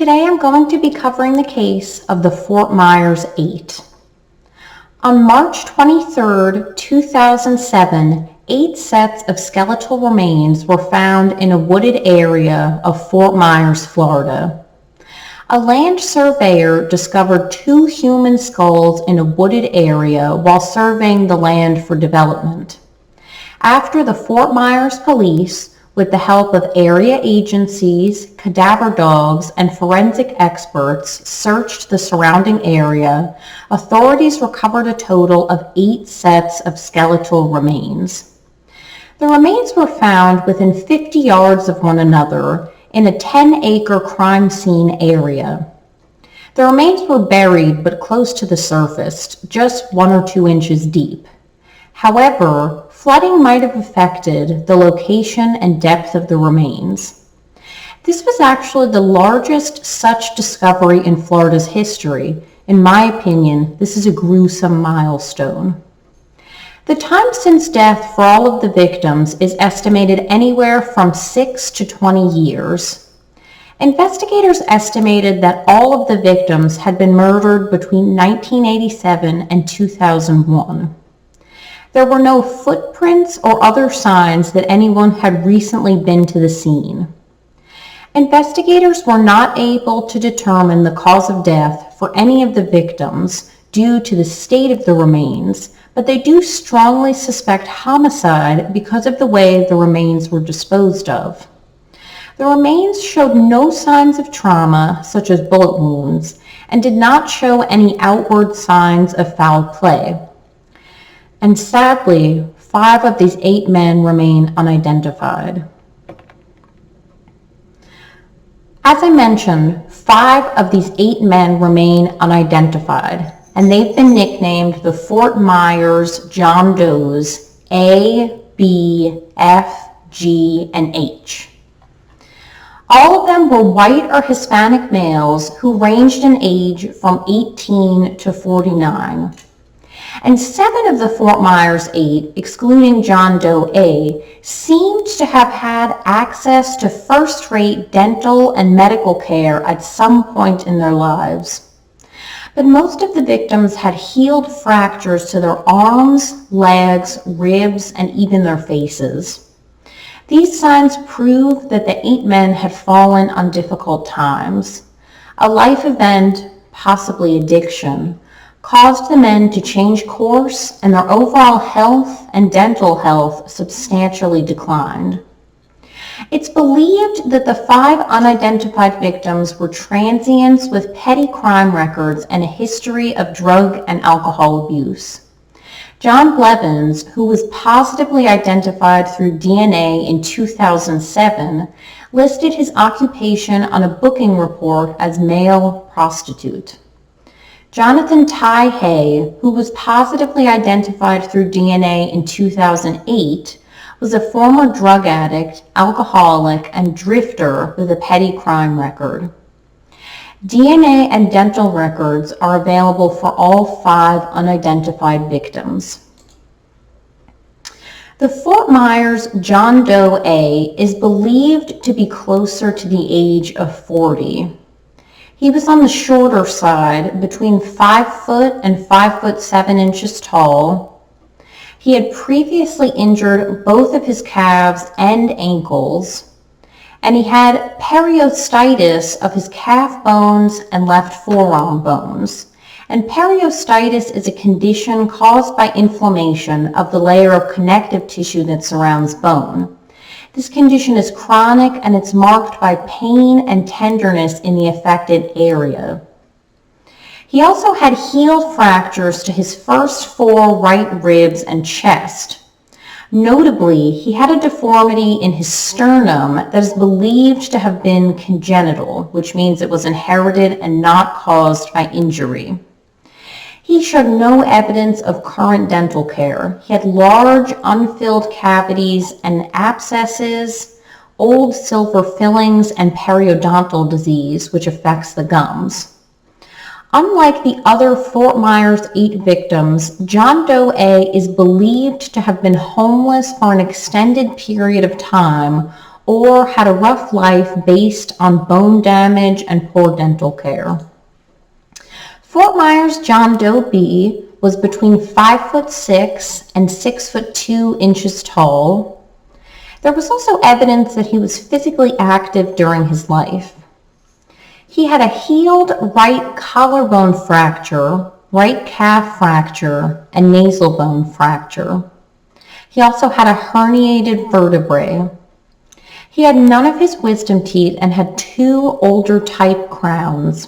Today I'm going to be covering the case of the Fort Myers 8. On March 23, 2007, 8 sets of skeletal remains were found in a wooded area of Fort Myers, Florida. A land surveyor discovered 2 human skulls in a wooded area while surveying the land for development. After the Fort Myers police, with the help of area agencies, cadaver dogs, and forensic experts, searched the surrounding area, authorities recovered a total of 8 sets of skeletal remains. The remains were found within 50 yards of one another in a 10-acre crime scene area. The remains were buried but close to the surface, just 1 or 2 inches deep. However, flooding might have affected the location and depth of the remains. This was actually the largest such discovery in Florida's history. In my opinion, this is a gruesome milestone. The time since death for all of the victims is estimated anywhere from 6 to 20 years. Investigators estimated that all of the victims had been murdered between 1987 and 2001. There were no footprints or other signs that anyone had recently been to the scene. Investigators were not able to determine the cause of death for any of the victims due to the state of the remains, but they do strongly suspect homicide because of the way the remains were disposed of. The remains showed no signs of trauma, such as bullet wounds, and did not show any outward signs of foul play. And sadly, 5 of these 8 men remain unidentified. As I mentioned, 5 of these 8 men remain unidentified, and they've been nicknamed the Fort Myers John Does A, B, F, G, and H. All of them were white or Hispanic males who ranged in age from 18 to 49. And 7 of the Fort Myers 8, excluding John Doe A, seemed to have had access to first-rate dental and medical care at some point in their lives. But most of the victims had healed fractures to their arms, legs, ribs, and even their faces. These signs prove that the 8 men had fallen on difficult times. A life event, possibly addiction, caused the men to change course, and their overall health and dental health substantially declined. It's believed that the 5 unidentified victims were transients with petty crime records and a history of drug and alcohol abuse. John Blevins, who was positively identified through DNA in 2007, listed his occupation on a booking report as male prostitute. Jonathan Ty Hay, who was positively identified through DNA in 2008, was a former drug addict, alcoholic, and drifter with a petty crime record. DNA and dental records are available for all 5 unidentified victims. The Fort Myers John Doe A is believed to be closer to the age of 40. He was on the shorter side, between 5 foot and 5 foot 7 inches tall. He had previously injured both of his calves and ankles, and he had periostitis of his calf bones and left forearm bones. And periostitis is a condition caused by inflammation of the layer of connective tissue that surrounds bone. This condition is chronic, and it's marked by pain and tenderness in the affected area. He also had healed fractures to his first 4 right ribs and chest. Notably, he had a deformity in his sternum that is believed to have been congenital, which means it was inherited and not caused by injury. He showed no evidence of current dental care. He had large unfilled cavities and abscesses, old silver fillings, and periodontal disease, which affects the gums. Unlike the other Fort Myers 8 victims, John Doe A is believed to have been homeless for an extended period of time or had a rough life based on bone damage and poor dental care. Fort Myers John Doe B was between 5'6" and 6'2" tall. There was also evidence that he was physically active during his life. He had a healed right collarbone fracture, right calf fracture, and nasal bone fracture. He also had a herniated vertebrae. He had none of his wisdom teeth and had 2 older type crowns.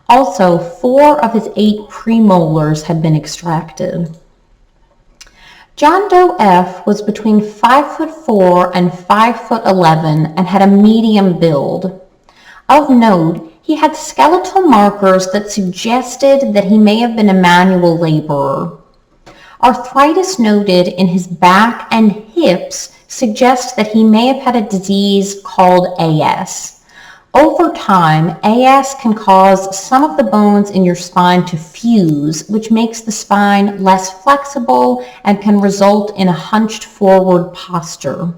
Also, 4 of his 8 premolars had been extracted. John Doe F was between 5'4" and 5'11" and had a medium build. Of note, he had skeletal markers that suggested that he may have been a manual laborer. Arthritis noted in his back and hips suggests that he may have had a disease called AS. Over time, AS can cause some of the bones in your spine to fuse, which makes the spine less flexible and can result in a hunched forward posture.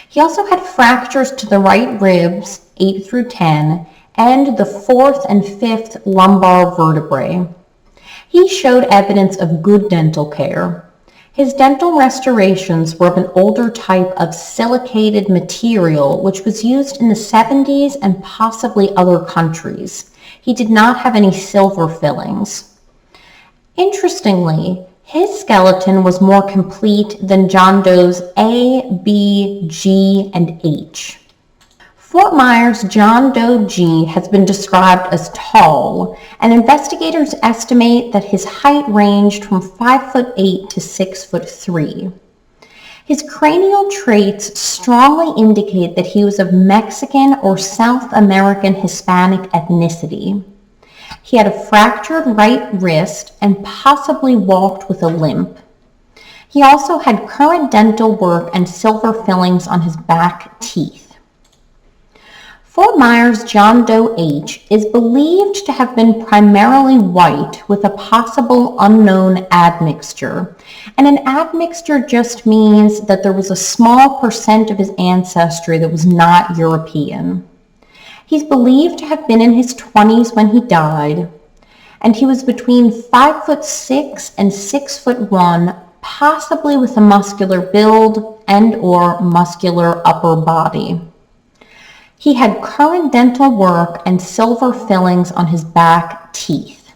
He also had fractures to the right ribs, 8 through 10, and the 4th and 5th lumbar vertebrae. He showed evidence of good dental care. His dental restorations were of an older type of silicated material, which was used in the 70s and possibly other countries. He did not have any silver fillings. Interestingly, his skeleton was more complete than John Doe's A, B, G, and H. Fort Myers John Doe G has been described as tall, and investigators estimate that his height ranged from 5'8" to 6'3". His cranial traits strongly indicate that he was of Mexican or South American Hispanic ethnicity. He had a fractured right wrist and possibly walked with a limp. He also had current dental work and silver fillings on his back teeth. Fort Myers John Doe H is believed to have been primarily white with a possible unknown admixture. And an admixture just means that there was a small percent of his ancestry that was not European. He's believed to have been in his 20s when he died, and he was between 5'6" and 6'1", possibly with a muscular build and or muscular upper body. He had current dental work and silver fillings on his back teeth.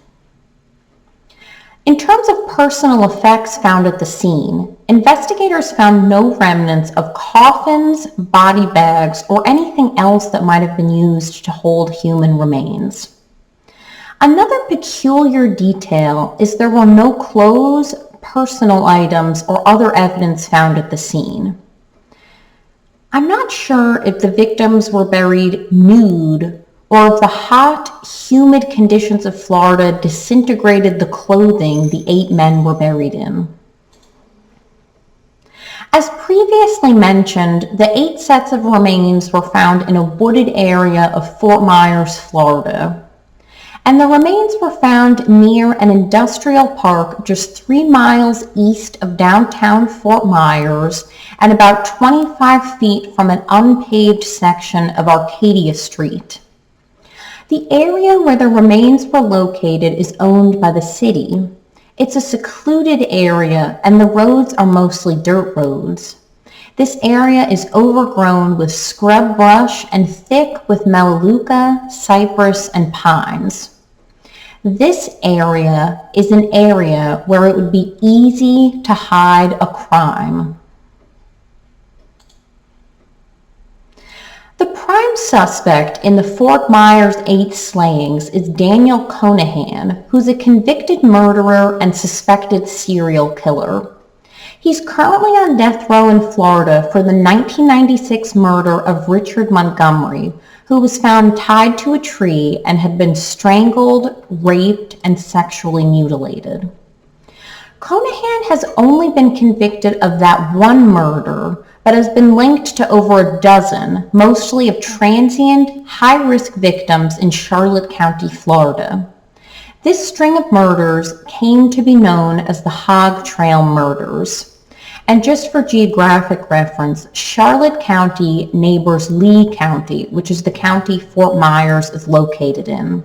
In terms of personal effects found at the scene, investigators found no remnants of coffins, body bags, or anything else that might have been used to hold human remains. Another peculiar detail is there were no clothes, personal items, or other evidence found at the scene. I'm not sure if the victims were buried nude or if the hot, humid conditions of Florida disintegrated the clothing the 8 men were buried in. As previously mentioned, the 8 sets of remains were found in a wooded area of Fort Myers, Florida. And the remains were found near an industrial park just 3 miles east of downtown Fort Myers and about 25 feet from an unpaved section of Arcadia Street. The area where the remains were located is owned by the city. It's a secluded area and the roads are mostly dirt roads. This area is overgrown with scrub brush and thick with melaleuca, cypress, and pines. This area is an area where it would be easy to hide a crime. The prime suspect in the Fort Myers 8 slayings is Daniel Conahan, who's a convicted murderer and suspected serial killer. He's currently on death row in Florida for the 1996 murder of Richard Montgomery, who was found tied to a tree and had been strangled, raped, and sexually mutilated. Conahan has only been convicted of that one murder, but has been linked to over a dozen, mostly of transient, high-risk victims in Charlotte County, Florida. This string of murders came to be known as the Hog Trail Murders. And just for geographic reference, Charlotte County neighbors Lee County, which is the county Fort Myers is located in.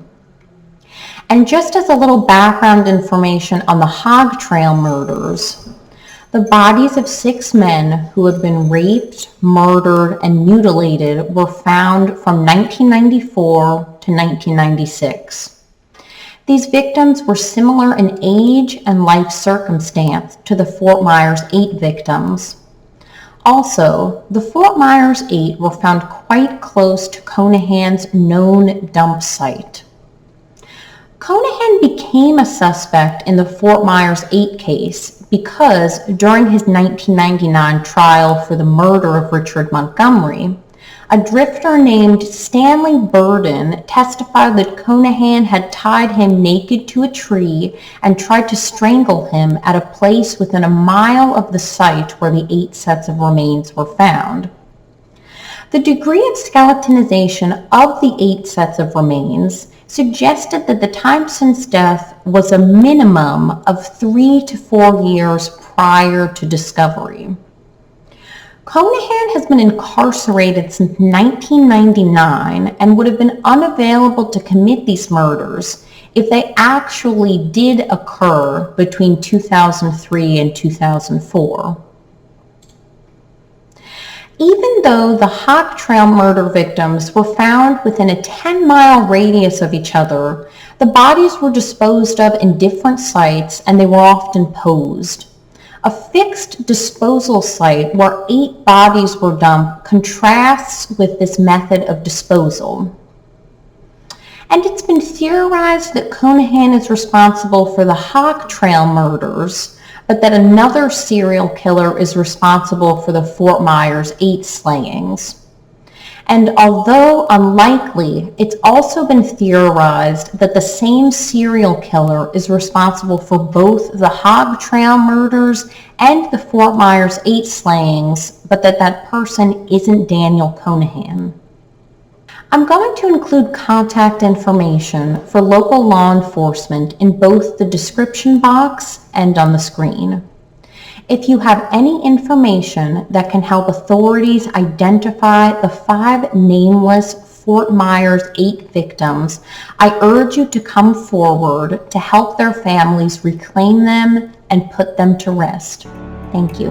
And just as a little background information on the Hog Trail murders, the bodies of 6 men who had been raped, murdered, and mutilated were found from 1994 to 1996. These victims were similar in age and life circumstance to the Fort Myers 8 victims. Also, the Fort Myers 8 were found quite close to Conahan's known dump site. Conahan became a suspect in the Fort Myers 8 case because during his 1999 trial for the murder of Richard Montgomery, a drifter named Stanley Burden testified that Conahan had tied him naked to a tree and tried to strangle him at a place within a mile of the site where the 8 sets of remains were found. The degree of skeletonization of the 8 sets of remains suggested that the time since death was a minimum of 3 to 4 years prior to discovery. Conahan has been incarcerated since 1999 and would have been unavailable to commit these murders if they actually did occur between 2003 and 2004. Even though the Hog Trail murder victims were found within a 10-mile radius of each other, the bodies were disposed of in different sites and they were often posed. A fixed disposal site where 8 bodies were dumped contrasts with this method of disposal. And it's been theorized that Conahan is responsible for the Hog Trail murders, but that another serial killer is responsible for the Fort Myers 8 slayings. And although unlikely, it's also been theorized that the same serial killer is responsible for both the Hog Trail murders and the Fort Myers 8 slayings, but that person isn't Daniel Conahan. I'm going to include contact information for local law enforcement in both the description box and on the screen. If you have any information that can help authorities identify the 5 nameless Fort Myers 8 victims, I urge you to come forward to help their families reclaim them and put them to rest. Thank you.